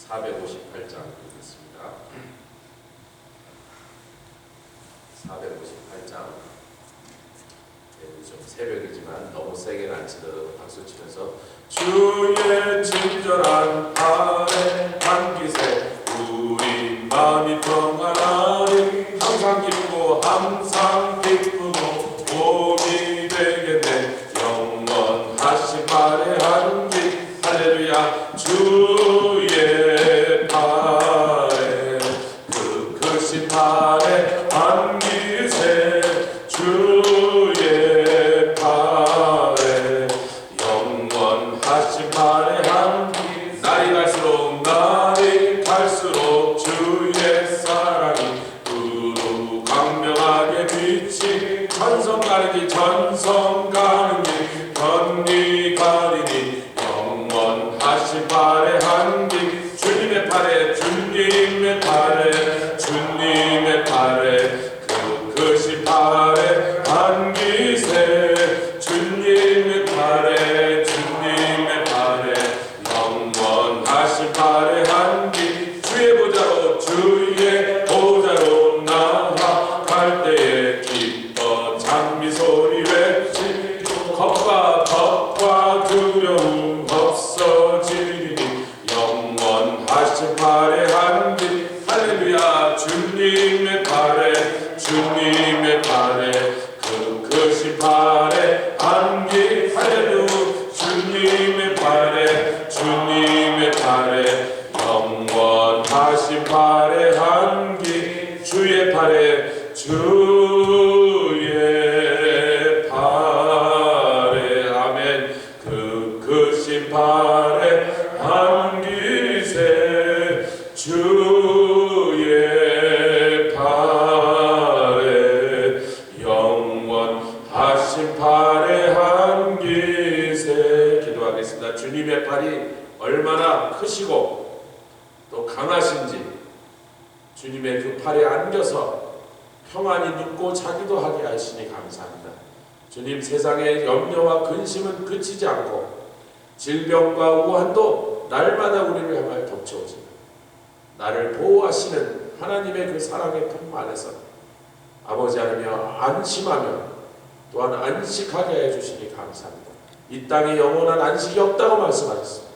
458장 읽겠습니다. 458장. 좀 새벽이지만 너무 세게는 안 치더라도 박수 치면서 주의 친절한 팔에 안기세 우리 마음이 평안하리 항상 기쁘고 복이 되겠네 영원하신 팔에 안기 할렐루야 주의 팔에 그 크신 팔에 안기세 주의 팔에 영원하신 팔에 안기 날이 갈수록 주의 사랑이 두루 광명하게 비치 전성 가리니 견리 가리니 영원하신 팔에 안기 주님의 팔에 그 크신 팔에 안기세 주님의 팔에 영원하신 팔에 안기 주의 보좌로 나아갈 때에 기뻐 장미 소리 외치 겁과 두려움 없어지리니 영원하신 팔에 안기 할렐루야 주님의 팔에 그 크신 팔에 안기 할렐루야 주님의 팔에 영원하신 팔에 안기 주의 팔에 아멘 그 크신 팔에 안기세 주의 팔에 영원하신 팔에 안기세 기도하겠습니다. 주님의 팔이 얼마나 크시고 또 강하신지 주님의 그 팔에 안겨서 평안히 눕고 자기도 하게 하시니 감사합니다. 주님 세상의 염려와 근심은 그치지 않고 질병과 우환도 날마다 우리를 향하여 덮쳐오지만 나를 보호하시는 하나님의 그 사랑의 품 안에서 아버지 하나며 안심하며 또한 안식하게 해주시니 감사합니다. 이 땅에 영원한 안식이 없다고 말씀하셨습니다.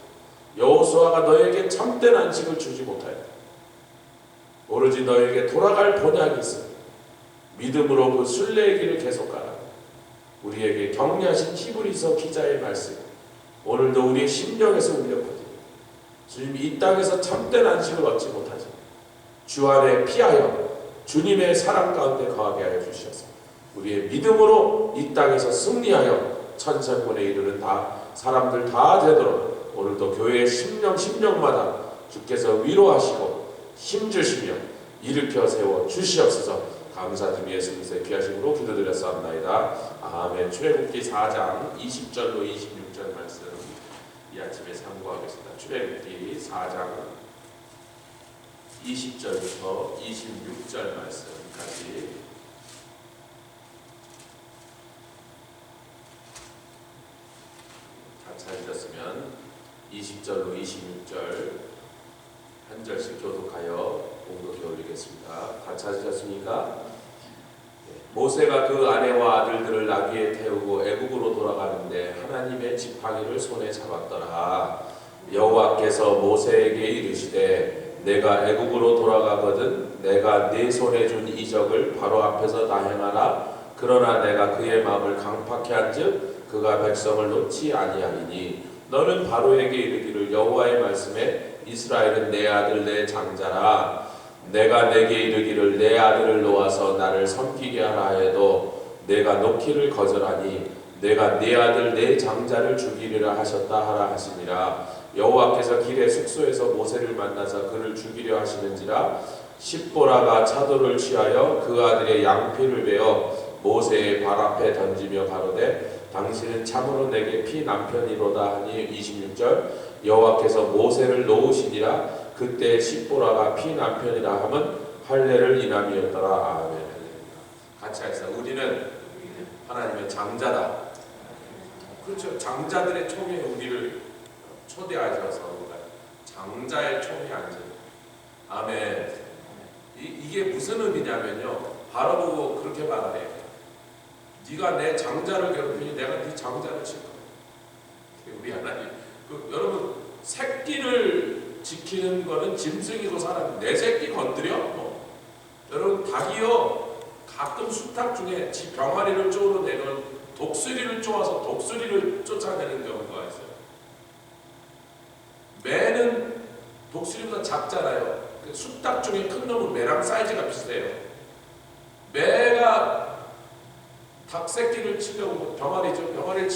여호수아가 너에게 참된 안식을 주지 못하였다. 오로지 너에게 돌아갈 본향이 있습니다. 믿음으로 그 순례의 길을 계속 가라. 우리에게 격려하신 히브리서 기자의 말씀 오늘도 우리의 심령에서 울려 퍼집니다. 주님 이 땅에서 참된 안식을 얻지 못하지만 주 안에 피하여 주님의 사랑 가운데 거하게 하여 주시옵소서. 우리의 믿음으로 이 땅에서 승리하여 천상권에 이르는 사람들 다 되도록 오늘도 교회의 심령마다 주께서 위로하시고 힘주시며 일으켜 세워 주시옵소서. 감사드리며 예수 그리스도의 귀하신 이름으로 기도드렸사옵나이다. 아멘. 출애굽기 4장 20절로 26절 말씀 이 아침에 참고하겠습니다. 출애굽기 4장 20절부터 26절 말씀까지 다 찾으셨으면 20절로 26절 한 절씩 교독하여 공독해 올리겠습니다. 다 찾으셨습니까? 모세가 그 아내와 아들들을 나귀에 태우고 애국으로 돌아가는데 하나님의 지팡이를 손에 잡았더라. 여호와께서 모세에게 이르시되 내가 애국으로 돌아가거든 내가 네 손에 준 이적을 바로 앞에서 다 행하라. 그러나 내가 그의 마음을 강팍케 한즉 그가 백성을 놓지 아니하리니 너는 바로에게 이르기를 여호와의 말씀에 이스라엘은 내 아들 내 장자라. 내가 내게 이르기를 내 아들을 놓아서 나를 섬기게 하라 해도 내가 놓기를 거절하니 내가 네 아들 내 장자를 죽이리라 하셨다 하라 하시니라. 여호와께서 길의 숙소에서 모세를 만나서 그를 죽이려 하시는지라. 십보라가 차도를 취하여 그 아들의 양피를 베어 모세의 발 앞에 던지며 가로되 당신은 참으로 내게 피 남편이로다 하니 26절 여호와께서 모세를 놓으시니라. 그때 십보라가 피 남편이라 함은 할례를 인함이었더라. 아멘. 같이 하겠습니다. 우리는 하나님의 장자다. 그렇죠. 장자들의 총회 우리를 초대하셔서 장자의 총에 앉은. 아멘. 이게 무슨 의미냐면요. 바로 보고 그렇게 말하래요. 네가 내 장자를 괴롭히니 내가 네 장자를 칠 거야. 우리 하나님. 여러분 새끼를 지키는 거는 짐승이고 사람. 내 새끼 건드려? 뭐. 여러분 닭이요. 가끔 수탉 중에 지 병아리를 쪼아내면 독수리를 쪼아서 독수리를 쫓아내는 경우가 있어요. 매는 독수리보다 작잖아요. 수탉 중에 큰 놈은 매랑 사이즈가 비슷해요. 매가 닭 새끼를 치려고 병아리를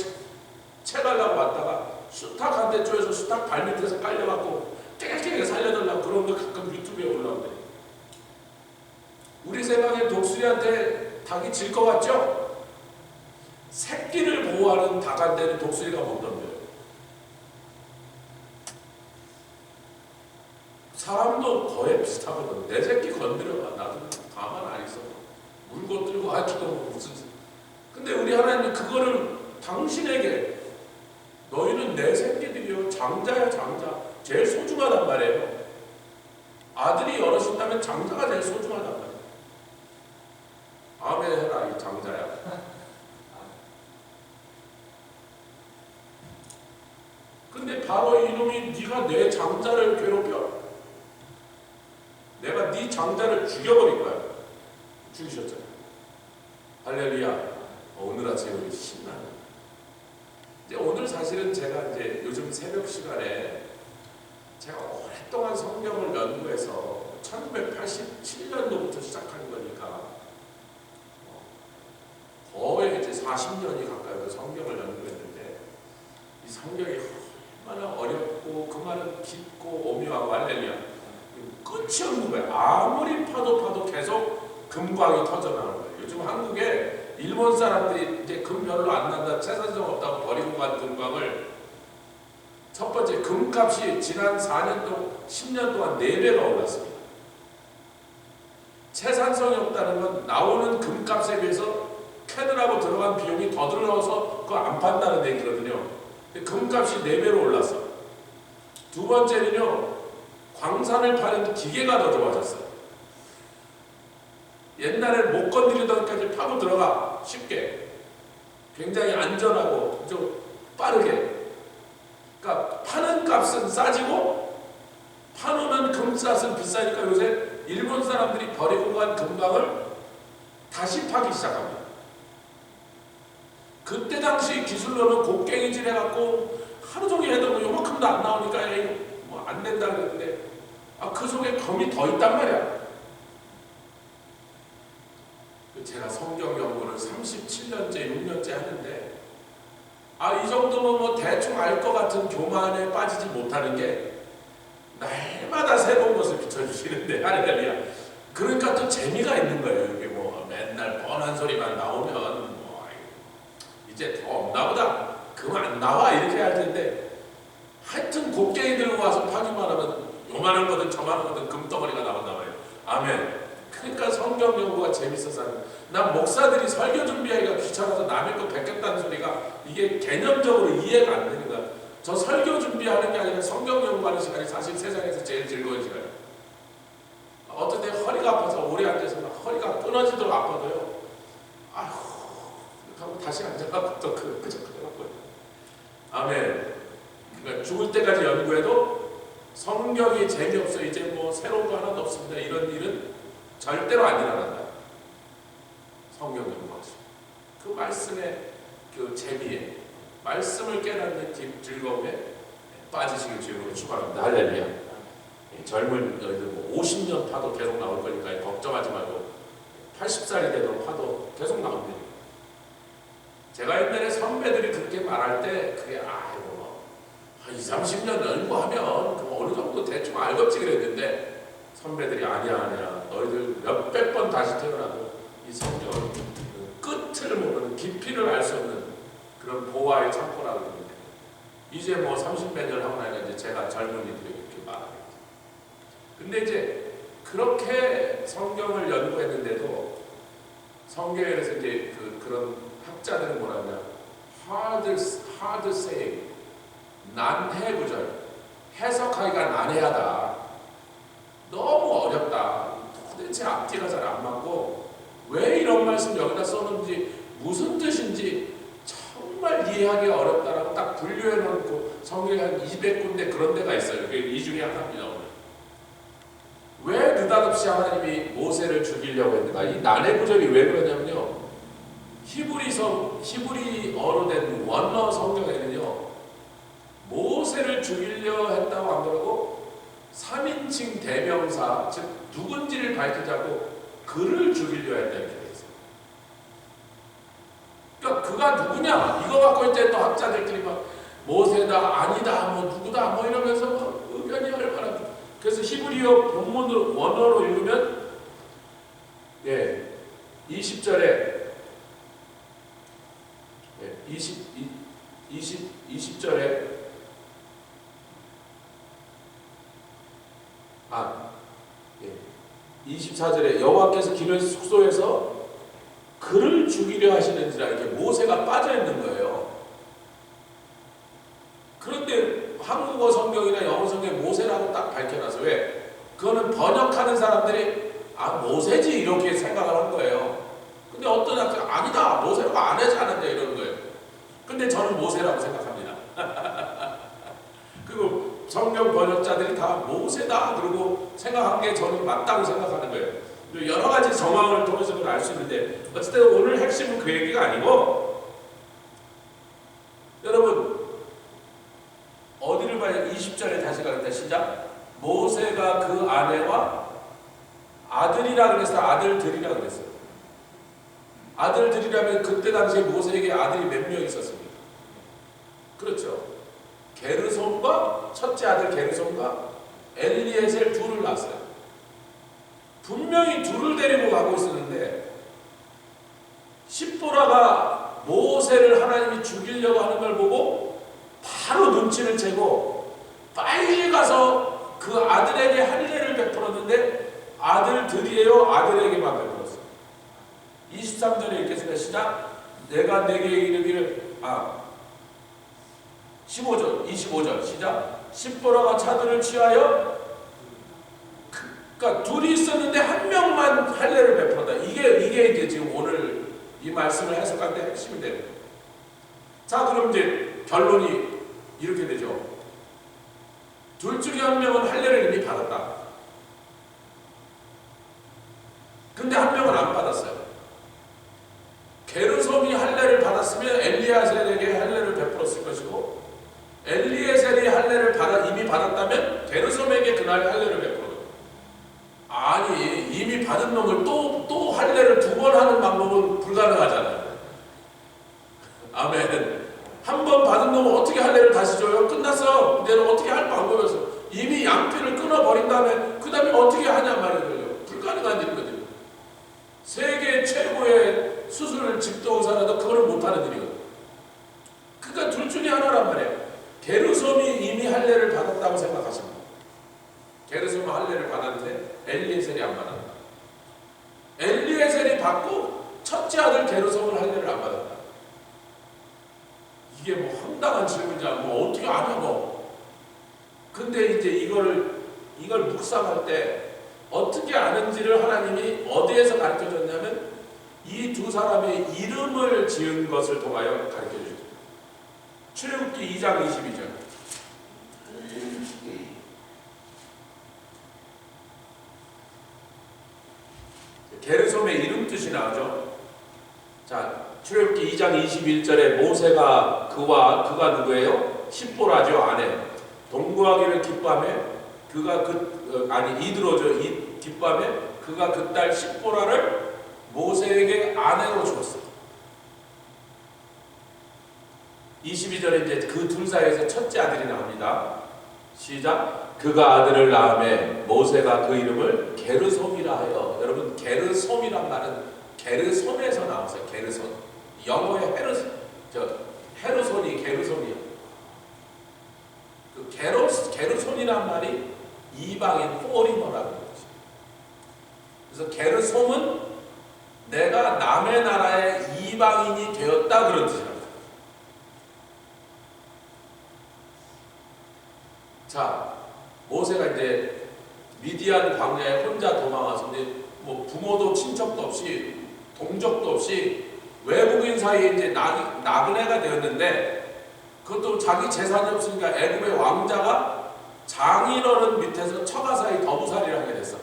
채가려고 왔다가 수탉한테 쪼여서 수탉 발밑에서 깔려갖고 깨끗하게 살려달라고 그런 거 가끔 유튜브에 올라오는데, 우리 생각에 독수리한테 닭이 질 것 같죠? 새끼를 보호하는 닭한테는 독수리가 못 덤벼요. 사람도 거의 비슷하거든. 내 새끼 건드려봐. 나도 가만 안 있어. 물고 들고 할지도 무슨. 근데 우리 하나님이 그거를 당신에게, 너희는 내 새끼들이요. 장자야 장자. 제일 소중하단 말이에요. 아들이 여럿인다면 장자가 제일 소중하단 말이에요. 아멘 해라 이 장자야. 근데 바로 이놈이 네가 내 장자를 괴롭혀? 내가 네 장자를 죽여버릴 거야. 죽이셨잖아요. 할렐루야. 오늘 아침에 우리 신나는. 이제 오늘 사실은 제가 이제 요즘 새벽 시간에 제가 오랫동안 성경을 연구해서 1987년도부터 시작한 거니까 거의 이제 40년이 가까이 성경을 연구했는데, 이 성경이 얼마나 어렵고 그 말은 깊고 오묘하고 할렐루야. 끝이 없는 거예요. 아무리 파도 계속 금광이 터져나오는 거예요. 요즘 한국에 일본 사람들이 이제 금 별로 안 난다, 채산성 없다고 버리고 간 금광을, 첫 번째 금값이 지난 4년 동안 10년 동안 4배가 올랐습니다. 채산성이 없다는 건 나오는 금값에 비해서 캐느라고 들어간 비용이 더 들어서 그거 안 판다는 얘기거든요. 금값이 4배로 올랐어. 두 번째는요, 광산을 파는 기계가 더 좋아졌어요. 옛날에 못 건드리던 데까지 파고 들어가 쉽게, 굉장히 안전하고 좀 빠르게. 그러니까 파는 값은 싸지고 파놓으면 금값은 비싸니까 요새 일본 사람들이 버리고 간 금광을 다시 파기 시작합니다. 그때 당시 기술로는 곡괭이질 해갖고 하루 종일 해도 뭐 요만큼도 안 나오니까 뭐 안 된다 그랬는데, 그 속에 금이 더 있단 말이야. 제가 성경 연구를 37년째, 6년째 하는데, 이 정도면 뭐 대충 알 것 같은 교만에 빠지지 못하는 게 날마다 새로운 것을 비춰주시는데, 할렐루야. 그러니까 또 재미가 있는 거예요. 이게 뭐 맨날 뻔한 소리만 나오면 뭐 이제 더 없나 보다, 그만 나와 이렇게 할 텐데, 하여튼 곡괭이 들고 와서 파기만 하면 요만한 거든 저만한 거든 금덩어리가 나온단 말이에요. 아멘. 그러니까 성경 연구가 재밌어서 하는. 난 목사들이 설교 준비하기가 귀찮아서 남의 거 베꼈다는 소리가 이게 개념적으로 이해가 안 되는 거야. 저 설교 준비하는 게 아니라 성경 연구하는 시간이 사실 세상에서 제일 즐거운 시간이에요. 어떤 때 허리가 아파서 오래 앉아서 막 허리가 끊어지도록 아파도요, 아휴 하고 다시 앉아갖고 또 끄적끄적하고요. 아멘. 그러니까 죽을 때까지 연구해도 성경이 재미없어, 이제 뭐 새로운 거 하나도 없습니다, 이런 일은 절대로 안 일어난다. 성경 연구하시. 그 말씀의 그 재미에, 말씀을 깨닫는 즐거움에 빠지시길 주님으로 축원합니다. 할렐루야. 젊은 너희들 뭐 50년 파도 계속 나올 거니까 걱정하지 말고 80살이 되도록 파도 계속 나옵니다. 제가 옛날에 선배들이 그렇게 말할 때 그게 뭐 20, 30년 연구하면 그 어느 정도 대충 알겠지 그랬는데, 선배들이 아니야 너희들 몇백 번 다시 태어나도 이 성경을 끝을 모르는, 깊이를 알 수 없는 그런 보화의 창고라고 그러는데, 이제 뭐 30몇 년 하고 나니까 이제 제가 젊은이들이 이렇게 말하겠죠. 근데 이제 그렇게 성경을 연구했는데도 성경에서 이제 그런 학자들은 뭐라냐, hard saying, 난해 구절, 해석하기가 난해하다. 너무 어렵다. 도대체 앞뒤가 잘 안 맞고 왜 이런 말씀 여기다 써놓은지 무슨 뜻인지 정말 이해하기 어렵다라고 딱 분류해 놓고 성경에 한 200군데 그런 데가 있어요. 이 중에 하나입니다. 왜 느닷없이 하나님이 모세를 죽이려고 했는가? 이 난해 구절이 왜 그러냐면요. 히브리어로 된 원어 성경에는요. 모세를 죽이려 했다고 안 그러고 3인칭 대명사, 즉 누군지를 밝히자고 그를 죽이려 했다 이렇게 돼 있어요. 그러니까 그가 누구냐? 이거 갖고 이제 또 학자들끼리 막 모세다 아니다 뭐 누구다 뭐 이러면서 막 의견이 얼마나. 그래서 히브리어 본문으로 원어로 읽으면 20절에 20절에 24절에 여호와께서 기르의 숙소에서 그를 죽이려 하시는지라 이렇게 모세가 빠져 있는 거예요. 그런데 한국어 성경이나 영어 성경에 모세라고 딱 밝혀놔서 왜? 그거는 번역하는 사람들이 모세지 이렇게 생각을 한 거예요. 근데 어떤 학생 아니다 모세라고 안 하지 않았냐 이러는 거예요. 근데 저는 모세라고 생각합니다. 그리고 성경 번역자들이 다 모세다 그러고 생각한 게 저는 맞다고 생각하는 거예요. 여러 가지 정황을 통해서 그걸 알 수 있는데 어쨌든 오늘 핵심은 그 얘기가 아니고 여러분 어디를 봐야 20절에 다시 가겠다. 시작. 모세가 그 아내와 아들이라 그래서 아들들이라 그랬어요. 아들들이라면 그때 당시에 모세에게 아들이 몇 명 있었습니까? 그렇죠. 게르솜과 첫째 아들 게르솜과 엘리에셀 둘을 낳았어요. 분명히 둘을 데리고 가고 있었는데 십보라가 모세를 하나님이 죽이려고 하는 걸 보고 바로 눈치를 채고 빨리 가서 그 아들에게 할례를 베풀었는데 아들들이에요? 아들에게만 베풀었어요. 23절에 읽겠습니다. 시작. 내가 내게 이르기를 25절 시작. 십보라가 차들을 취하여 그러니까 둘이 있었는데 한 명만 할례를 베풀었다. 이게 이제 지금 오늘 이 말씀을 해석할 때 핵심이 되는 거예요. 자, 그럼 이제 결론이 이렇게 되죠. 둘 중에 한 명은 할례를 이미 받았다. 근데 한 명은 안 받았어요. 게르솜이 할례를 받았으면 엘리에셀에게 할례를 베풀었을 것이고 엘리에셀이 할례를 이미 받았다면 게르솜에게 그날 할례를 베풀었어요. 아니 이미 받은 놈을 또 할례를 2번 하는 방법은 불가능하잖아요. 아멘. 한 번 받은 놈은 어떻게 할례를 다시 줘요? 끝났어. 내가 어떻게 할 방법이 없어. 이미 양피를 끊어버린 다음에 그 다음에 어떻게 하냐 말이에요. 불가능한 일이거든요. 세계 최고의 수술 집도 의사라도 그거를 못하는 일이거든요. 그러니까 둘 중에 하나란 말이에요. 게르솜이 이미 할례를 받았다고 생각하십니다. 게르솜은 할례를 받았는데 엘리에셀이 안 받았다. 엘리에셀이 받고 첫째 아들 게르솜은 할례를 안 받았다. 이게 뭐 황당한 질문이야. 뭐 어떻게 아냐고. 근데 이제 이걸 묵상할 때 어떻게 아는지를 하나님이 어디에서 가르쳐 줬냐면 이 두 사람의 이름을 지은 것을 통하여 가르쳐 주셨죠. 출애굽기 2장 22절. 게르솜의 이름 뜻이 나오죠. 자, 출애굽기 2장 21절에 모세가 그가 누구예요? 십보라죠. 아내. 동거하기를 기뻐하며 그가 이드로죠. 이 기뻐하며 그가 그 딸 십보라를 모세에게 아내로 주었어요. 22절에 이제 그 둘 사이에서 첫째 아들이 나옵니다. 시작. 그가 아들을 낳음에 모세가 그 이름을 게르솜이라 하여. 여러분 게르솜이란 말은 게르솜에서 나왔어요. 게르솜. 영어의 헤르손이 게르솜이요. 그 게르손이란 말이 이방인 포리너라는 거죠. 그래서 게르솜은 내가 남의 나라의 이방인이 되었다 그런 뜻이랍니다. 자, 모세가 이제 미디안 광야에 혼자 도망와서 이제 뭐 부모도 친척도 없이 동족도 없이 외국인 사이에 이제 나그네가 되었는데, 그것도 자기 재산이 없으니까 애굽의 왕자가 장인어른 밑에서 처가사이 더부살이를 하게 됐어.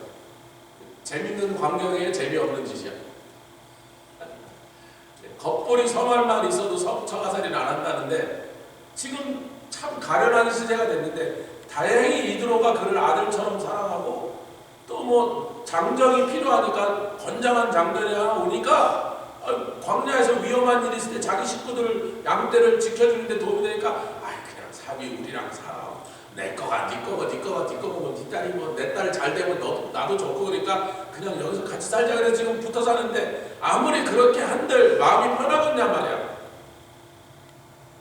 재밌는 광경에 재미없는 짓이야. 겉보리 성할만 있어도 처가살이는 안 한다는데, 지금 참 가련한 시대가 됐는데 다행히 이드로가 그를 아들처럼 사랑하고, 또 뭐 장정이 필요하니까 건장한 장전이 하나 오니까 광야에서 위험한 일이 있을 때 자기 식구들 양떼를 지켜주는데 도움이 되니까 그냥 사비 우리랑 살아. 내 거가 네 거고 네 거가 네 거고 뭐 네 딸이 뭐 내 딸 잘 되면 나도 좋고 그러니까 그냥 여기서 같이 살자 그래서 지금 붙어 사는데, 아무리 그렇게 한들 마음이 편하겠냐 말이야.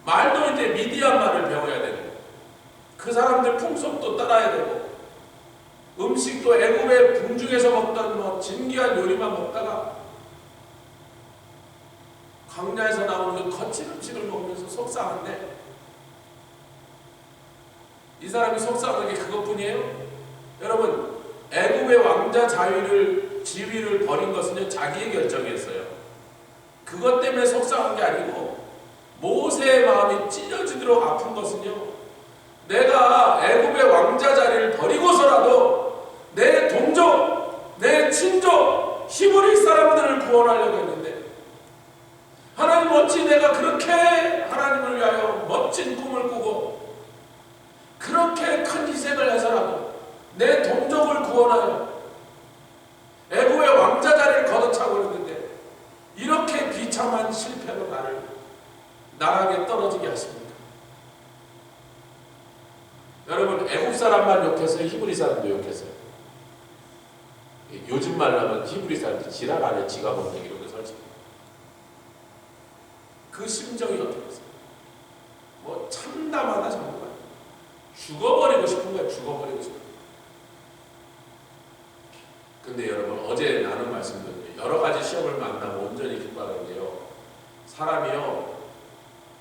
말도 이제 미디안 말을 배워야 되고, 그 사람들 풍속도 따라야 되고, 음식도 애굽의 궁중에서 먹던 뭐 진귀한 요리만 먹다가 광야에서 나오는 그 거친 음식을 먹으면서 속상한데, 이 사람이 속상한 게 그것뿐이에요? 여러분, 애굽의 왕자 지위를 버린 것은요 자기의 결정이었어요. 그것 때문에 속상한 게 아니고, 모세의 마음이 찢어지도록 아픈 것은요, 내가 애굽의 왕자 자리를 버리고서라도 내 동족, 내 친족, 히브리 사람들을 구원하려고 했는데, 하나님 어찌 내가 그렇게 하나님을 위하여 멋진 꿈을 꾸고 그렇게 큰 희생을 해서라도 내 동족을 구원하여 애굽의 왕자 자리를 걷어차고 있는데, 이렇게 비참한 실패로 나락에 떨어지게 하십니까? 여러분, 애굽 사람만 욕했어요? 히브리 사람도 욕했어요? 요즘 말로 하면 히브리 사람들이 지랄 안에 지가 먹는 이렇게 솔직히. 그 심정이 어떻겠어요? 뭐 참담하다 정말. 죽어버리고 싶은 거야. 죽어버리고 싶은 거야. 근데 여러분, 어제 나눈 말씀드린 여러 가지 시험을 만나고 온전히 기뻐하는 게요, 사람이요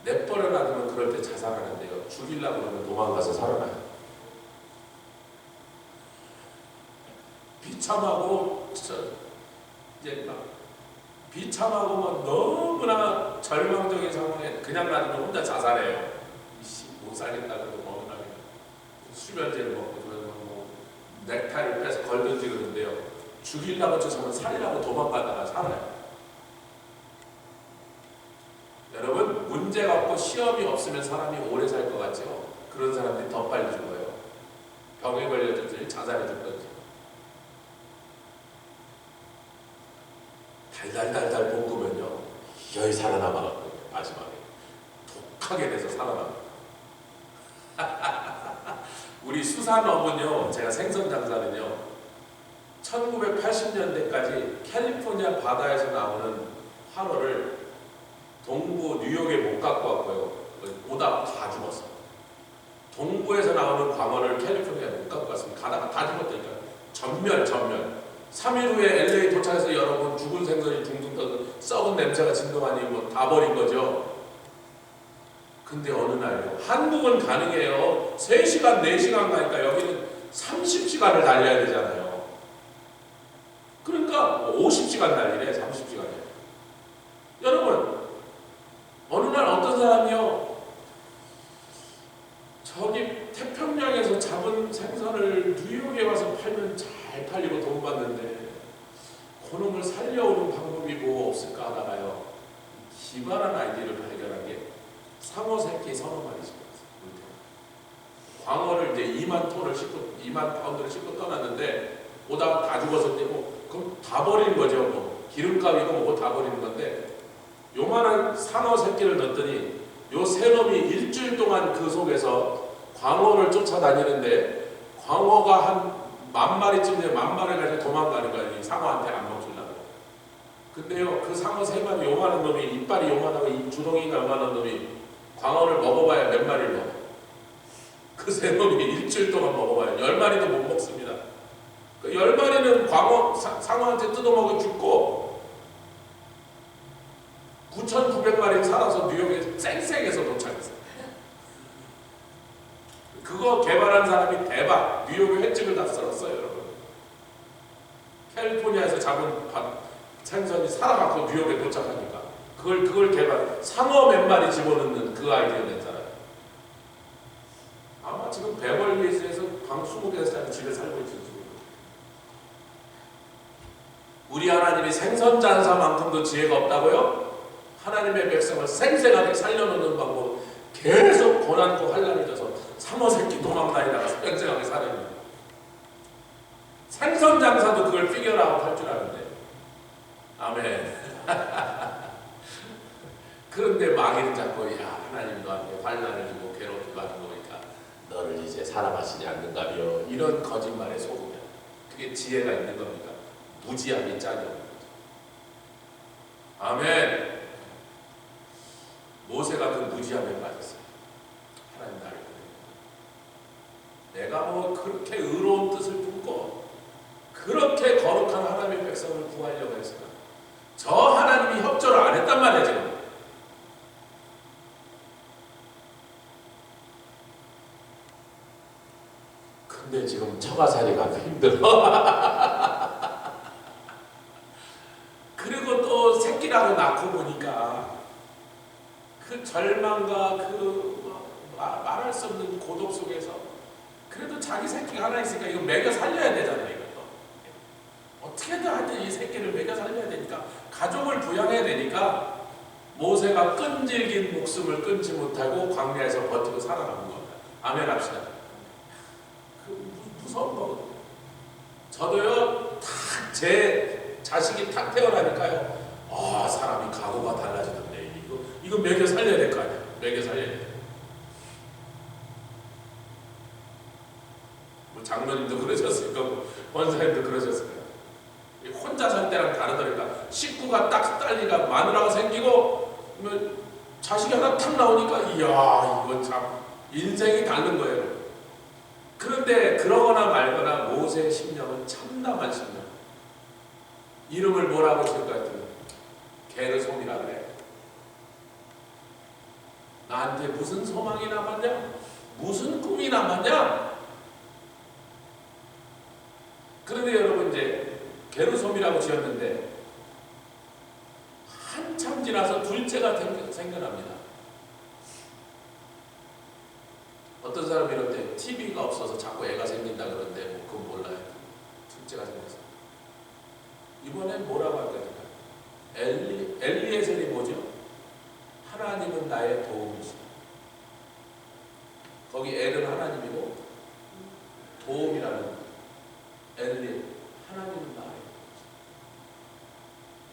내버려 놔두면 그럴 때 자살하는데요, 죽이려고 그러면 도망가서 살아나요. 비참하고 이제 막 비참하고 막 너무나 절망적인 상황에 그냥 놔두면 혼자 자살해요. 못 살겠다 그러고 멍하게 수면제를 먹고 뭐 넥타이를 빼서 걸든지 그러는데요, 죽이려고 쫓아면 살리려고 도망가다가 살아요. 여러분, 문제가 없고 시험이 없으면 사람이 오래 살 것 같죠? 그런 사람들이 더 빨리 죽어요. 병에 걸려든지 자살해 죽든지. 달달달달 볶으면요 여기 살아남아갖고 마지막에 독하게 돼서 살아남아요. 우리 수산업은요, 제가 생선 장사는요 1980년대까지 캘리포니아 바다에서 나오는 활어를 동부 뉴욕에 못 갖고 왔고요, 오다 다 죽었어. 동부에서 나오는 광어를 캘리포니아에 못 갖고 왔습니다. 가다가 다 죽었다니까. 전멸. 3일 후에 LA 도착해서 여러분 죽은 생선이 둥둥 떠서 썩은 냄새가 진동하니 뭐 다 버린 거죠. 근데 어느 날요, 한국은 가능해요. 3시간 4시간 가니까 여기는 30시간을 달려야 되잖아요. 그러니까 50시간 달리래. 30시간에. 여러분, 어느 날 어떤 사람이요, 저기 태평양에서 잡은 생선을 뉴욕에 와서 팔면 잘 팔리고 돈 받는데 그놈을 살려오는 방법이 뭐 없을까 하다가요, 기발한 아이디어를 발견한 게 상어 새끼 서너 마리씩 광어를 이제 2만 파운드를 싣고 떠났는데 오다가 다 죽어서 떼고, 그럼 다 버리는 거죠. 뭐 기름값이고 뭐고 다 버리는 건데, 요만한 상어 새끼를 넣었더니 요 세 놈이 일주일 동안 그 속에서 광어를 쫓아다니는데, 광어가 한 10,000마리쯤 되면 10,000마리 가지고 도망가는 거예요. 이 상어한테 안 먹히려고. 근데요, 그 상어 3마리 요만한 놈이, 이빨이 요만하고 이 주둥이가 요만한 놈이 광어를 먹어봐야 몇 마리를 먹어. 그 3놈이 일주일 동안 먹어봐요. 10마리도 못 먹습니다. 그 10마리는 상어한테 뜯어먹어 죽고 9,900마리 살아서 뉴욕에 쌩쌩해서 도착했어요. 그거 개발한 사람이 대박 뉴욕에 횟집을 다 썰었어요, 여러분. 캘리포니아에서 잡은 생선이 살아갖고 뉴욕에 도착하니까 그걸 개발, 상어 몇 마리 집어넣는 그 아이디어 낸 사람. 아마 지금 베벌리힐즈에서 방 20개짜리 집에 살고 있을 거예요. 우리 하나님이 생선장사만큼도 지혜가 없다고요? 하나님의 백성을 생생하게 살려놓는 방법, 계속 고난고 환난이 져서 상어 새끼 도망다니다가 생생하게 살아요. 생선장사도 그걸 피겨라고 할 줄 아는데. 아멘. 그런데 마귀는 자꾸 야 하나님 너한테 환난을 주고 괴롭히고 하는 거니까 너를 이제 사랑하시지 않는가며, 이런 거짓말에 속으면 그게 지혜가 있는 겁니까? 무지함이 짝이 없는 거죠. 아멘. 모세가 그 무지함에 빠졌어요. 하나님 나를 보내. 내가 뭐 그렇게 의로운 뜻을 품고 그렇게 거룩한 하나님의 백성을 구하려고 했으나 저 하나님이 협조를 안 했단 말이에요 지금. 근데 지금 처가살이가 힘들어. 그리고 또 새끼라고 낳고 보니까 그 절망과 그 말할 수 없는 고독 속에서 그래도 자기 새끼가 하나 있으니까 이거 먹여 살려야 되잖아요. 이것도 어떻게든 하여튼 이 새끼를 먹여 살려야 되니까, 가족을 부양해야 되니까 모세가 끈질긴 목숨을 끊지 못하고 광야에서 버티고 살아남은 겁니다. 아멘 합시다. 그 무서운 거거든요. 저도요, 탁 제 자식이 탁 태어나니까요, 사람이 각오가 달라지던데. 이거 먹여 살려야 될 거 아니야. 먹여 살려야 돼. 뭐 장로님도 그러셨을 거고 원사님도 그러셨을 거예요. 혼자 살 때랑 다르더니까 식구가 딱 딸리가 마누라가 생기고 자식이 하나 탁 나오니까 이야 이거 참 인생이 다른 거예요. 그런데 그러거나 말거나 모세의 심령은 참담한 심령. 이름을 뭐라고 줄 것 같아요? 게르솜이라 그래. 나한테 무슨 소망이 남았냐? 무슨 꿈이 남았냐? 그런데 여러분 이제 게르솜이라고 지었는데 한참 지나서 둘째가 생겨납니다. 어떤 사람이 이런데 TV가 없어서 자꾸 애가 생긴다 그러는데 뭐 그건 몰라요. 둘째가 생겼어. 이번엔 뭐라고 할까요? 엘리에셀이 뭐죠? 하나님은 나의 도움이시다. 거기 엘은 하나님이고 도움이라는 엘리, 하나님은 나의 도움이시다.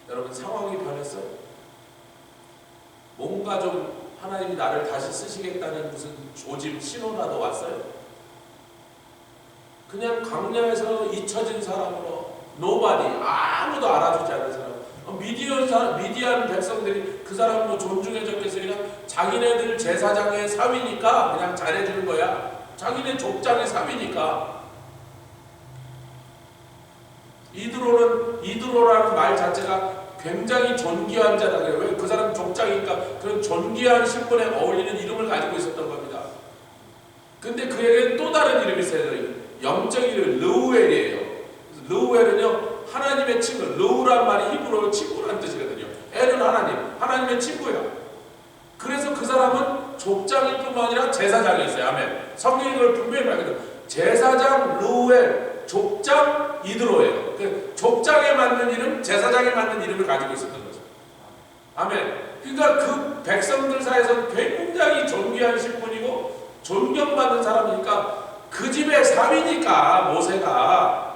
여러분 상황이 변했어요? 뭔가 좀 하나님이 나를 다시 쓰시겠다는 무슨 조짐, 신호라도 왔어요? 그냥 광야에서 잊혀진 사람으로 노바디, 아무도 알아주지 않는 사람, 미디안 백성들이 그 사람도 존중해줬겠어요. 그냥 자기네들 제사장의 사위니까 그냥 잘해주는 거야. 자기네 족장의 사위니까. 이드로라는 말 자체가 굉장히 존귀한 자다. 왜? 그 사람 족장이니까 그런 존귀한 신분에 어울리는 이름을 가지고 있었던 겁니다. 근데 그에게는 또 다른 이름이 있어요. 영적 이름 르우엘이에요. 르우엘은요 하나님의 친구. 르우란 말이 히브리어로 친구라는 뜻이거든요. 엘은 하나님의 친구야. 그래서 그 사람은 족장일 뿐만 아니라 제사장이 있어요. 아멘. 성경이 그걸 분명히 말하거든요. 제사장 르우엘, 족장 이드로예요. 그 족장에 맞는 이름, 제사장에 맞는 이름을 가지고 있었던 거죠. 아멘. 그러니까 그 백성들 사이에서 굉장히 존귀한 신분이고 존경받는 사람이니까 그 집의 사위니까 모세가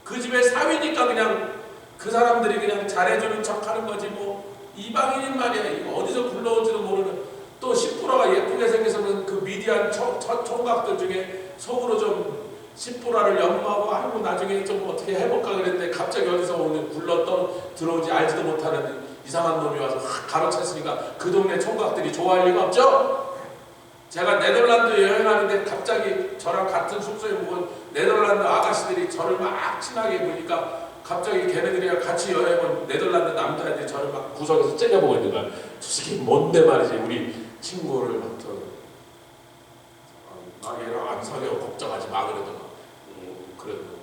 그 집의 사위니까 그냥 그 사람들이 그냥 잘해주는 척하는 거지 뭐 이방인인 말이야. 이거 어디서 굴러온지도 모르는 또 시프라가 예쁘게 생겨서 그 미디안 총각들 중에 속으로 좀 시프라를 연모하고 아이고 나중에 좀 어떻게 해볼까 그랬는데 갑자기 어디서 오는 굴러 들어오지 알지도 못하는 이상한 놈이 와서 가로챘으니까 그 동네 총각들이 좋아할 리가 없죠. 제가 네덜란드 여행하는데 갑자기 저랑 같은 숙소에 묵은 네덜란드 아가씨들이 저를 막 친하게 보니까 갑자기 걔네들이랑 같이 여행온 네덜란드 남자애들이 저를 막 구석에서 째려보고 있는 거야. 저 새끼 뭔데 말이지 우리 친구를 막 얘는 안 사겨 걱정하지 마 그러더만. 그래도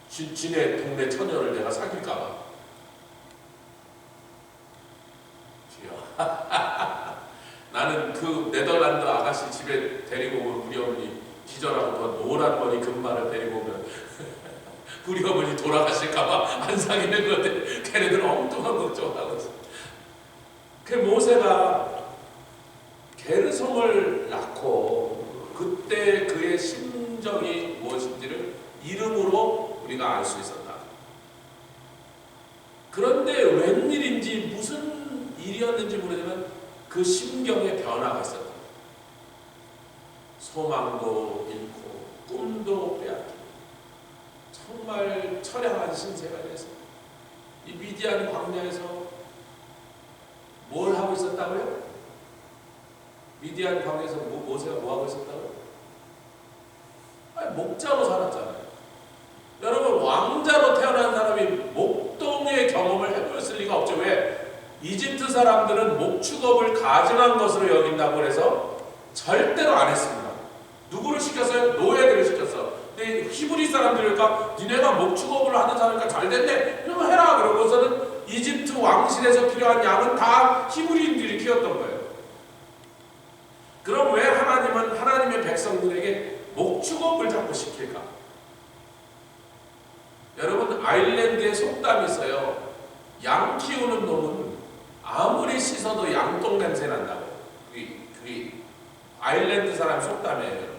지네 동네 처녀를 내가 사귈까봐. 나는 그 네덜란드 아가씨 집에 데리고 오면 우리 어머니 기절하고 더 노란 머리 금발을 데리고 오면 우리 어머니 돌아가실까봐 안 사귀는 건데 걔네들은 엉뚱한 걱정하고 있어. 그 모세가 게르솜을 낳고 그때 그의 심정이 무엇인지를 이름으로 우리가 알 수 있었다. 그런데 웬일인지 무슨 일이었는지 모르지만 그 심경에 변화가 있었다. 소망도 잃고 꿈도 빼앗기고 정말 처량한 신세가 돼서 이 미디안 광야에서 뭘 하고 있었다고요? 미디안 광야에서 모세가 뭐 하고 있었다고요? 아니, 목자로 살았잖아요. 여러분, 왕자로 태어난 사람이 목동의 경험을 해보였을 리가 없죠. 왜? 이집트 사람들은 목축업을 가증한 것으로 여긴다고 해서 절대로 안 했습니다. 누구를 시켰어요? 노예들을 시켰어. 근데 히브리 사람들이니까 니네가 목축업을 하는 사람이니까 잘 됐네. 그러면 해라. 그러고서는 이집트 왕실에서 필요한 양은 다 히브리인들이 키웠던 거예요. 그럼 왜 하나님은 하나님의 백성들에게 목축업을 자꾸 시킬까? 여러분, 아일랜드에 속담이 있어요. 양 키우는 놈은 아무리 씻어도 양똥 냄새 난다고. 그게 아일랜드 사람 속담이에요.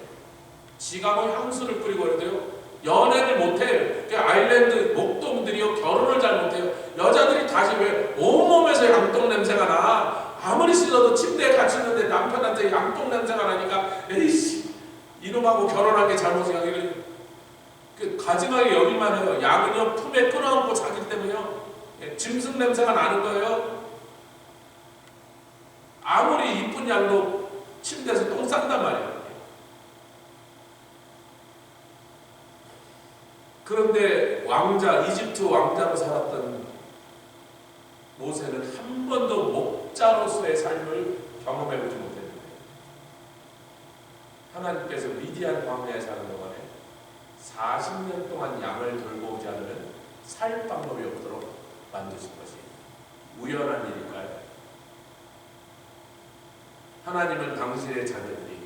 지가 뭐 향수를 뿌리고 그래도요, 연애를 못해요. 아일랜드 목동들이요, 결혼을 잘 못해요. 여자들이 다시 왜 온몸에서 양똥 냄새가 나. 아무리 씻어도 침대에 같이 있는데 남편한테 양똥 냄새가 나니까 에이씨, 이놈하고 결혼한 게 잘못이야. 그 가증하게 여길만 해요. 양은요, 품에 끌어안고 자기 때문에요, 짐승 냄새가 나는 거예요. 아무리 이쁜 양도 침대에서 똥 싼단 말이에요. 그런데 이집트 왕자로 살았던 모세는 한 번도 목자로서의 삶을 경험해보지 못했는데 하나님께서 미디안 광야에 사는 동안에 40년 동안 양을 돌고 오지 않으면 살 방법이 없도록 만드신 것이 우연한 일일까요? 하나님은 당신의 자녀들이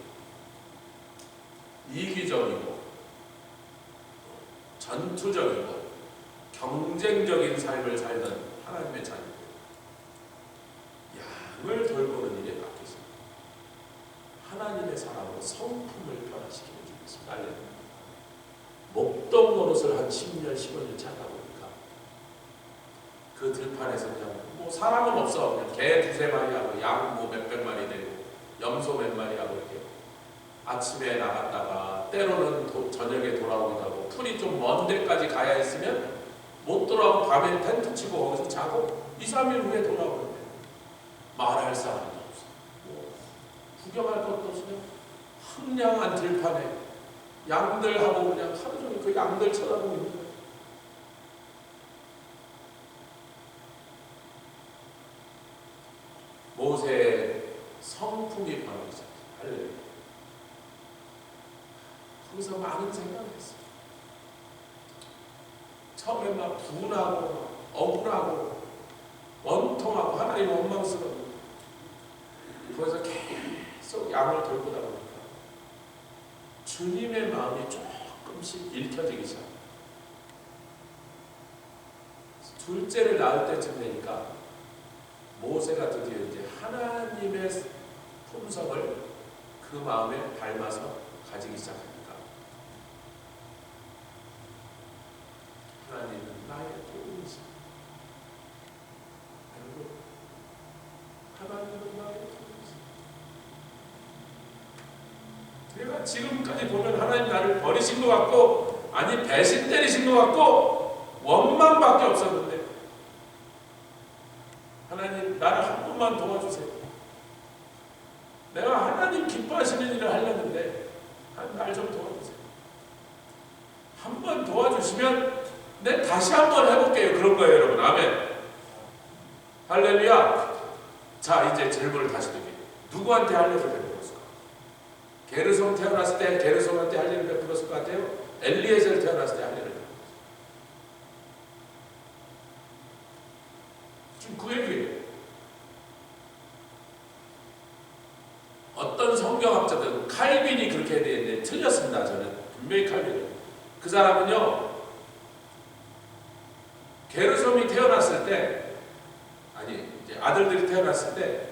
이기적이고 전투적이고 경쟁적인 삶을 살던 하나님의 자녀들, 양을 돌보는 일에 맡기십니다. 하나님의 사랑으로 성품을 변화시키는 중이십니다. 목동 노릇을 한 10년, 15년 차다 보니까 그 들판에서 그냥 뭐 사람은 없어. 그냥 개 두세 마리 하고 양 뭐 몇백 마리 되고 염소 몇 마리 하고 이렇게 아침에 나갔다가 때로는 저녁에 돌아오기도 하고, 풀이 좀 먼 데까지 가야 했으면 못 돌아오고 밤에 텐트 치고 거기서 자고 2, 3일 후에 돌아오는데 말할 사람도 없어. 뭐 구경할 것도 없으면 황량한 들판에 양들하고 그냥 하루 종일 그 양들 쳐다보고 있는 거예요. 모세의 성품이 변하기 시작했어요. 거기서 많은 생각을 했어요. 처음에 막 분하고 억울하고 원통하고 하나님 원망스러워. 거기서 계속 양을 돌보다 보니까 주님의 마음이 조금씩 읽혀지기 시작합니다. 둘째를 낳을 때쯤 되니까 모세가 드디어 이제 하나님의 품성을 그 마음에 닮아서 가지기 시작합니다. 하나님은 나의 도움이시다. 여러분, 하나님은 나의 도움이시다. 내가 지금까지 보면 하나님 나를 버리신 것 같고, 아니 배신 때리신 것 같고 원망밖에 없었는데, 하나님 나를 한 번만 도와주세요. 내가 하나님 기뻐하시는 일을 하려는데 날 좀 도와주세요. 한 번 도와주시면 내 다시 한번 해볼게요. 그런 거예요, 여러분. 아멘. 할렐루야. 자, 이제 질문을 다시 드릴게요. 누구한테 하려고 되는 것일까? 게르솜 태어났을 때 게르솜한테 할례를 베풀었을 것 같아요? 엘리에셀 태어났을 때 할례를 베풀었어요. 지금 그 얘기예요. 어떤 성경학자들은 칼빈이 그렇게 되어 있는데 틀렸습니다. 저는 분명히 칼빈은. 그 사람은요, 게르솜이 태어났을 때, 아니 이제 아들들이 태어났을 때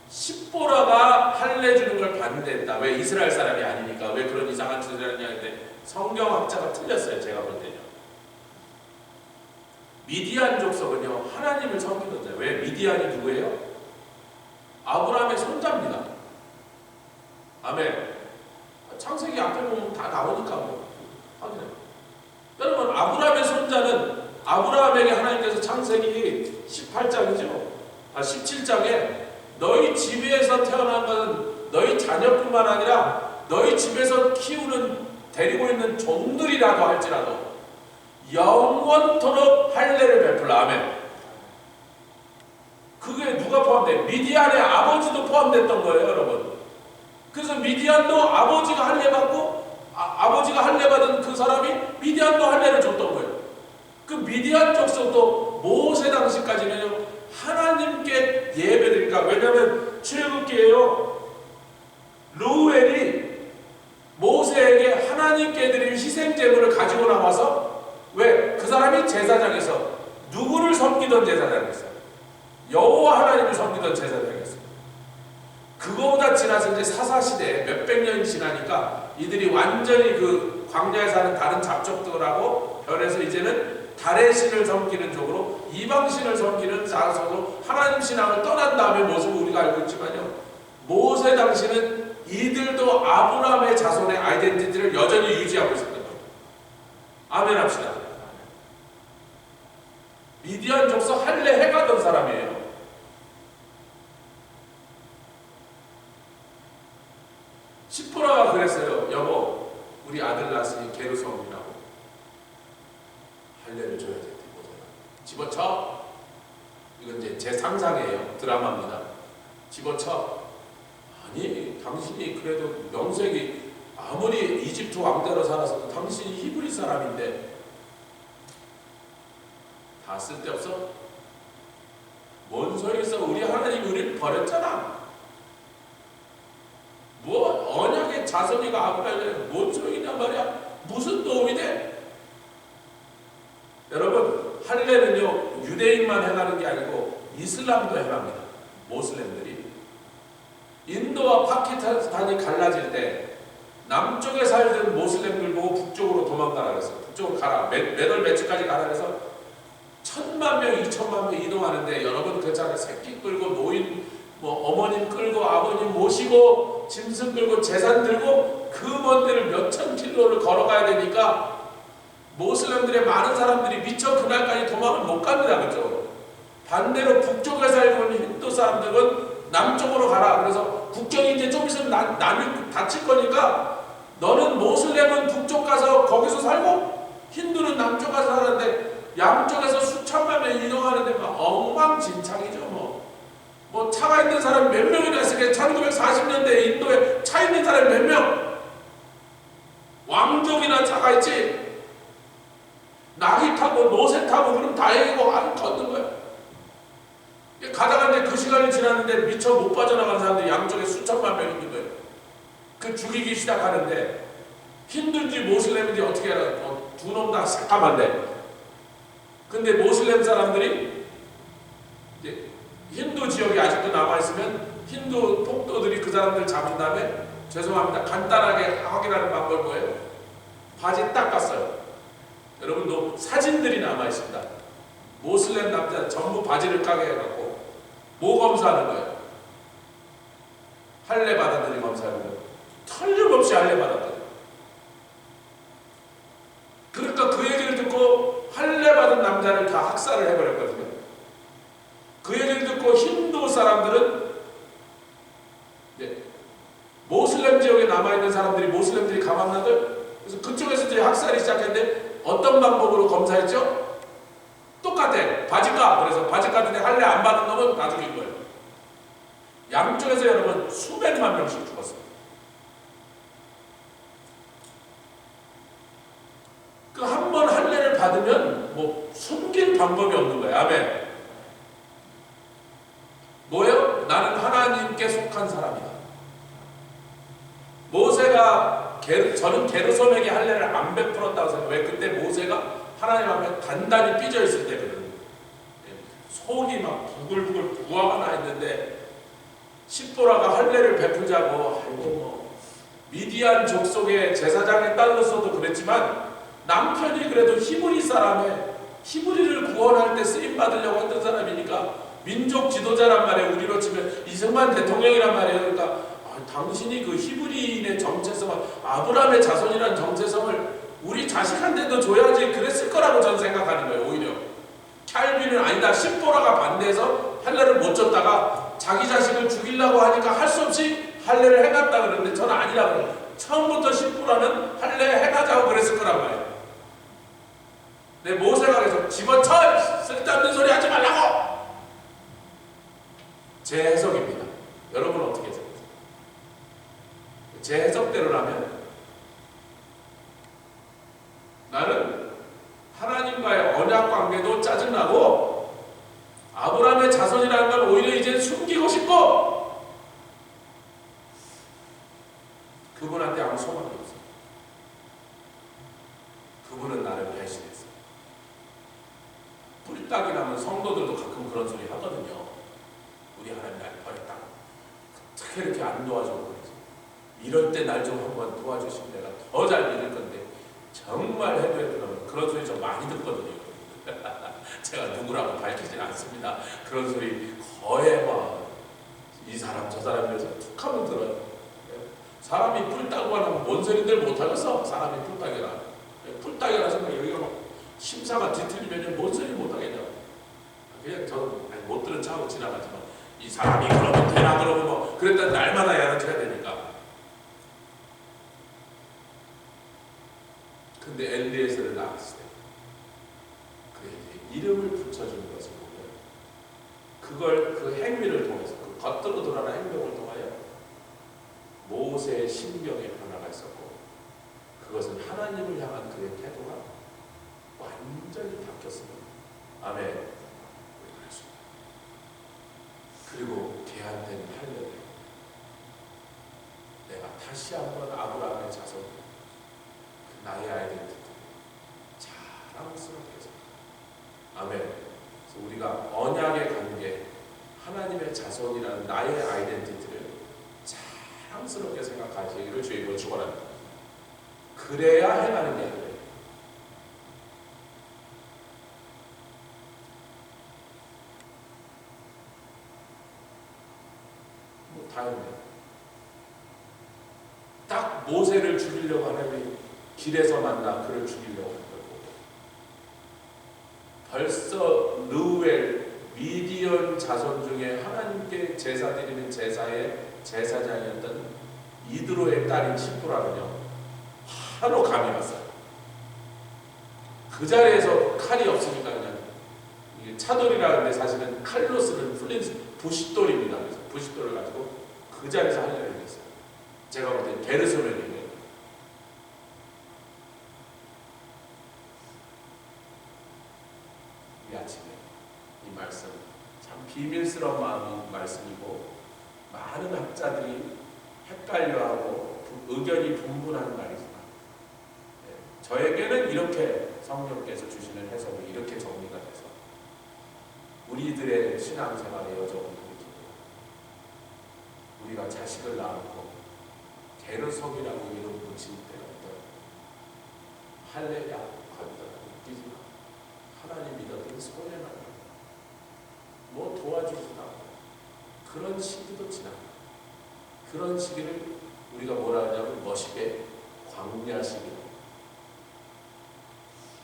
십보라가 할례 주는 걸 반대했다. 왜? 이스라엘 사람이 아니니까. 왜 그런 이상한 짓을 하느냐 했는데 성경학자가 틀렸어요. 제가 볼 때요. 미디안 족속은요 하나님을 섬기던 자예요. 왜? 미디안이 누구예요? 아브라함의 손자입니다. 아멘. 창세기 앞에 보면 다 나오니까 뭐 확인해요. 여러분, 아브라함의 손자는 아브라함에게 하나님께서 창세기 18장이죠. 17장에 너희 집에서 태어난 것은 너희 자녀뿐만 아니라 너희 집에서 키우는 데리고 있는 종들이라도 할지라도 영원토록 할례를 베풀라. 아멘. 그게 누가 포함돼? 미디안의 아버지도 포함됐던 거예요, 여러분. 그래서 미디안도 아버지가 할례 받고 아버지가 할례 받은 그 사람이 미디안도 할례를 줬던 거예요. 그 미디안 족속도 모세 당시까지는요 하나님께 예배드리니까. 왜냐하면 출애굽기에요 르우엘이 모세에게 하나님께 드릴 희생 제물을 가지고 나와서, 왜? 그 사람이 제사장에서 누구를 섬기던 제사장이었어요? 여호와 하나님을 섬기던 제사장이었어요. 그거보다 지나서 이제 사사시대에 몇백 년이 지나니까 이들이 완전히 그 광야에 사는 다른 잡족들하고 변해서 이제는 달의 신을 섬기는 쪽으로, 이방신을 섬기는 자서로 하나님 신앙을 떠난 다음에 모습을 우리가 알고 있지만요, 모세 당시는 이들도 아브라함의 자손의 아이덴티티를 여전히 유지하고 있었던 거예요. 아멘 합시다. 미디안 족속 할례 해가던 사람이에요. 시프라가 그랬어요. 여보, 우리 아들 낳았으니 게르솜이라고 할례를 줘야 돼. 집어쳐. 이건 이제 제 상상이에요. 드라마입니다. 집어쳐. 아니, 당신이 그래도 명색이 아무리 이집트 왕자로 살아서도 당신이 히브리 사람인데 다 쓸데없어? 뭔 소리 있어? 우리 하나님이 우리를 버렸잖아. 뭐 언약의 자손이가 아브라함이 뭔 소리냐 말이야? 무슨 도움이 돼? 여러분, 할례는요 유대인만 행하는 게 아니고 이슬람도 행합니다. 모슬렘들이. 인도와 파키스탄이 갈라질 때 남쪽에 살던 모슬렘들 보고 북쪽으로 도망가라 그랬어요. 북쪽으로 가라. 몇 월 며칠까지 가라 그래서 1000만 명, 2000만 명 이동하는데, 여러분 그렇잖아요. 새끼 끌고 노인, 뭐 어머님 끌고 아버님 모시고 짐승 끌고 재산 들고 그 먼 데를 몇천 킬로를 걸어가야 되니까 모슬렘들의 많은 사람들이 미처 그날까지 도망을 못 갑니다. 그죠? 반대로 북쪽에 살고 있는 힌두 사람들은 남쪽으로 가라. 그래서 국경이 이제 좀 있으면 남이 닫힐 거니까 너는 모슬렘은 북쪽 가서 거기서 살고 힌두는 남쪽 가서 사는데 양쪽에서 수천만 명이 이동하는데 막 엉망진창이죠. 뭐 차가 있는 사람이 몇 명이나 있을까? 1940년대에 인도에 차 있는 사람이 몇 명? 왕족이나 차가 있지. 나귀 타고 노새 타고 그럼 다행이고 아주 걷는 거야. 가다가 이제 그 시간이 지났는데 미처 못 빠져나간 사람들이 양쪽에 수천만 명 있는 거예요. 그 죽이기 시작하는데 힌두인지 모슬렘인지 어떻게 알아? 두 놈 다 새까만데. 근데 모슬렘 사람들이 이제 힌두 지역이 아직도 남아있으면 힌두 폭도들이 그 사람들 잡은 다음에, 죄송합니다, 간단하게 확인하는 방법이 뭐예요? 바지 딱 깠어요. 여러분도 사진들이 남아있습니다. 모슬렘 남자 전부 바지를 까게 해갖고 뭐 검사하는 거예요? 할례 받았더니 검사하는 거예요. 틀림없이 할례 받았더니. 그러니까 그 얘기를 듣고 할례 받은 남자를 다 학살을 해버렸거든요. 그 얘기를 듣고 힌두 사람들은 모슬렘 지역에 남아있는 사람들이 모슬렘들이 가만나들, 그래서 그쪽에서 이제 학살이 시작했는데 어떤 방법으로 검사했죠? 똑같아. 바지가. 그래서 바지 가는데 할례 안 받은 놈은 다 죽인 거예요. 양쪽에서 여러분 수백만 명씩 죽었어요. 받으면 뭐 숨길 방법이 없는 거예요. 아멘. 뭐예요? 나는 하나님께 속한 사람이다. 모세가 저는 게르솜에게 할례를 안 베풀었다고 생각해요. 왜? 그때 모세가 하나님 앞에 단단히 삐져 있을 때거든. 속이 막 부글부글 부화가 나 있는데 십보라가 할례를 베풀자고 미디안 족속의 제사장의 딸로서도 그랬지만 남편이 그래도 히브리 사람의 히브리를 구원할 때 쓰임 받으려고 했던 사람이니까 민족 지도자란 말이에요. 우리로 치면 이승만 대통령이란 말이에요. 그러니까 당신이 그 히브리인의 정체성을 아브라함의 자손이라는 정체성을 우리 자식한테도 줘야지 그랬을 거라고 저는 생각하는 거예요. 오히려 캘빈은 아니다. 십보라가 반대해서 할례를 못 줬다가 자기 자식을 죽이려고 하니까 할 수 없이 할례를 해갔다 그러는데 저는 아니라고 그래요. 처음부터 십보라는 할례 해가자고 그랬을 거란 말이에요. 내 모세가 계속 집어쳐! 쓸데없는 소리 하지 말라고! 제 해석입니다. 여러분은 어떻게 해석하세요? 제 해석대로라면 나는 하나님과의 언약 관계도 짜증나고 아브라함의 자손이라는 건 오히려 이제 숨기고 싶고 그분한테 아무 소망이 없어요. 그분은 나를 배신했어요. 뿔딱이 나면 성도들도 가끔 그런 소리 하거든요. 우리 하나님 날 버렸다고. 어떻게 이렇게 안 도와주고 그러지? 이럴 때 날 좀 한번 도와주시면 내가 더 잘 믿을 건데 정말 해도 그런 소리 좀 많이 듣거든요. 제가 누구라고 밝히진 않습니다. 그런 소리 거의 이 사람 저 사람에서 툭 하면 들어요. 사람이 뿔따구가 나면 뭔 소리들 못하겠어. 사람이 뿔따기라. 뿔따기라서 여기가 막 심사가 뒤틀리면 뭔 소리 못하겠냐고. 그냥 저는 못 들은 척하고 지나가지만 이 사람이 그러면 되나 그러면 뭐 그랬다 날마다 야단쳐야 되니까. 근데 엘리에셀을 낳았을 때 그의 이름을 붙여주는 것을 보면 그걸 그 행위를 통해서 그 겉으로 드러난 행동을 통하여 모세의 신병의 변화가 있었고 그것은 하나님을 향한 그의 태도가 완전히 바뀌었습니다. 아멘. 그리고 개한된 할례를 내가 다시 한번 아브라함의 자손 나의 아이덴티티 자랑스럽게 해서 아멘. 그래서 우리가 언약의 관계 하나님의 자손이라는 나의 아이덴티티를 자랑스럽게 생각하시기를 주님으로 축원합니다. 그래야 행하는 게 아니에요. 다행이에요. 딱 모세를 죽이려고 하나님이 길에서 만나 그를 죽이려고 한 거고 벌써 르우엘 미디언 자손 중에 하나님께 제사 드리는 제사의 제사장이었던 이드로의 딸인 십보라는요 바로 감이 왔어요. 그 자리에서 칼이 없으니까 그냥 차돌이라는데 사실은 칼로 쓰는 부싯돌입니다. 그래서 부싯돌을 가지고 그 자리에서 할례를 했어요. 제가 볼 때 게르솜의 얘기예요. 이 아침에 이 말씀 참 비밀스러운 말씀이고 많은 학자들이 헷갈려하고 의견이 분분한 말이지만 저에게는 이렇게 성령께서 주시는 해석이 이렇게 정리가 돼서 우리들의 신앙생활의 여정을 돌이키고 우리가 자식을 낳고 게르솜이라고 이름 붙인 때부터 할례야 거기다 웃기지마 하나님 믿었더니 손해만 뭐 도와주지도 않고 그런 시기도 지나고 그런 시기를 우리가 뭐라 하냐면 멋있게 광야 시기.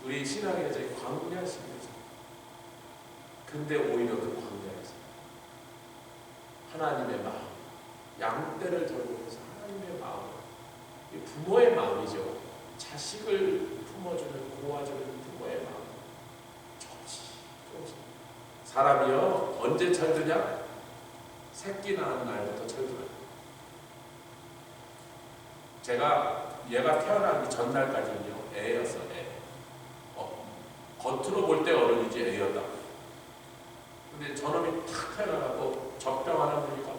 우리 신앙의 이제 광야 시기죠. 근데 오히려 그 광야에서 하나님의 마음, 양떼를 들고 해서 하나님의 마음, 부모의 마음이죠. 자식을 품어주는, 고아주는 부모의 마음. 조금씩. 사람이요, 언제 철드냐? 새끼 낳은 날부터 철들어요. 제가 얘가 태어나기 전날까지는요, 애였어, 애. 겉으로 볼 때 어른이지 애였다. 근데 저놈이 탁 태어나고 젖병 하나 보니까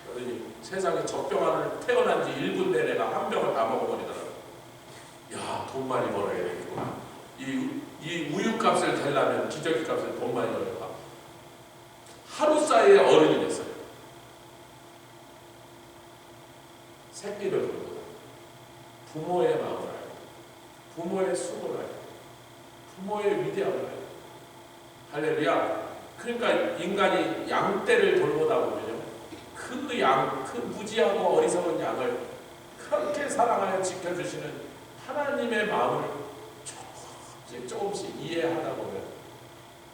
그러더니 세상에 젖병 하나를 태어난 지 1분 내에 내가 한 병을 다 먹어버리더라고. 야, 돈 많이 벌어야 되겠구나. 이 우유값을 대려면 기저귀값을 돈 많이 벌어야. 하루 사이에 어른이 됐어요. 새끼를 보고 부모의 마음을 알고 부모의 수고를 알고 부모의 위대함을 알고. 할렐루야. 그러니까 인간이 양떼를 돌보다 보면요, 그 무지하고 어리석은 양을 그렇게 사랑하여 지켜주시는 하나님의 마음을 조금씩 이해하다 보면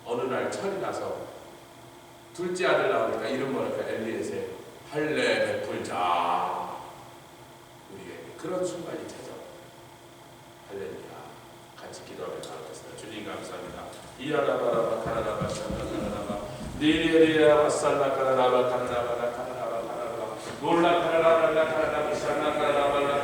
어느 날 철이 나서 둘째 아들 나오니까 이름 뭐랄까 엘리에세 할례 베풀자 우리에게 그런 순간이 찾아와. 할렐루야. 같이 기도하며 나누겠습니다. 주님 감사합니다. 이아라바라바 카라라바 샤라라라바 니리리아 와살라 카라라바 카라라바 카라라바 카라라바 놀라 카라라라 카라라바 샤라 카라라바